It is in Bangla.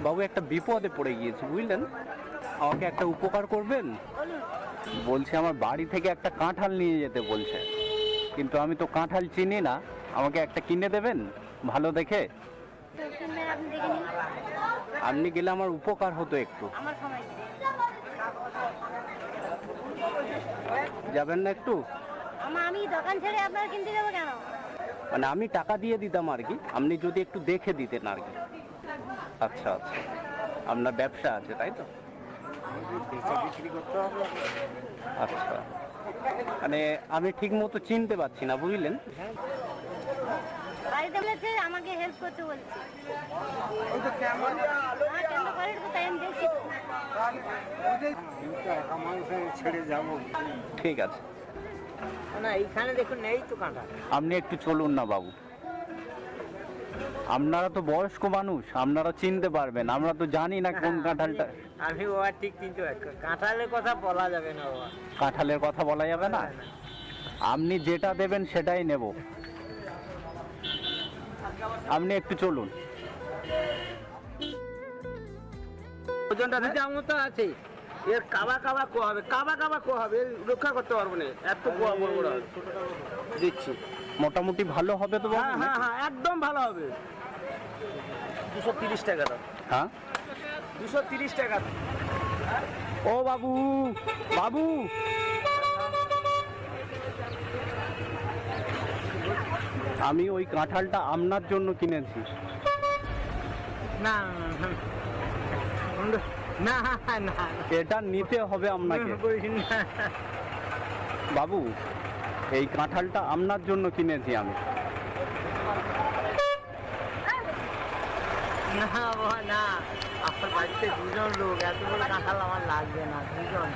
বাবু একটা বিপদে পড়ে গিয়েছি বুঝলেন, আমাকে একটা উপকার করবেন? বলছে আমার বাড়ি থেকে একটা কাঁঠাল নিয়ে যেতে বলছে, কিন্তু আমি তো কাঁঠাল চিনি না, আমাকে একটা কিনে দেবেন ভালো দেখে? আপনি গেলে আমার উপকার হতো একটু। যাবেন না একটু? আমি দোকান ছেড়ে আপনার কিনতে যাবো কেন? মানে আমি টাকা দিয়ে দিতাম আর কি, আপনি যদি একটু দেখে দিতেন আর কি। আচ্ছা আচ্ছা, আপনার ব্যবসা আছে তাই তো? আচ্ছা, মানে আমি ঠিক মতো চিনতে পারছি না বুঝলেন। বাড়িতে বলেছে আমাকে হেল্প করতে বলছে। ঠিক আছে, না এইখানে দেখুন নেই তো কাঁঠাল। আপনি একটু চলুন না বাবু, আপনারা তো বয়স্ক মানুষ, আপনারা চিনতে পারবেন, আমরা তো জানি না কোন কাঁঠালটা। আমি বাবা ঠিক চিনতে পারছি, কাঁঠালের কথা বলা যাবে না বাবা। কাঁঠালের কথা বলা যাবে না? আপনি যেটা দেবেন সেটাই নেব, আপনি একটু চলুন। ওজনটা যেমন তো আছে, এর কাবা কাবা কো হবে, কাবা কাবা কো হবে, এর রক্ষা করতে পারবো না, এত কোয়া বড় বড় হবে। দিচ্ছি, মোটামুটি ভালো হবে তো বাবু? হ্যাঁ হ্যাঁ একদম ভালো হবে। 230 টাকা দাও। হ্যাঁ 230 টাকা। ও বাবু, বাবু আমি ওই কাঁঠালটা আপনার জন্য কিনেছি। না না না, এটা নিতে হবে আপনাকে বাবু, এই কাঁঠালটা আপনার জন্য কিনেছি আমি। না বাবা না, আপনার বাড়িতে দুজন লোক, এত বড় কাঁঠাল আমার লাগবে না, দুজন।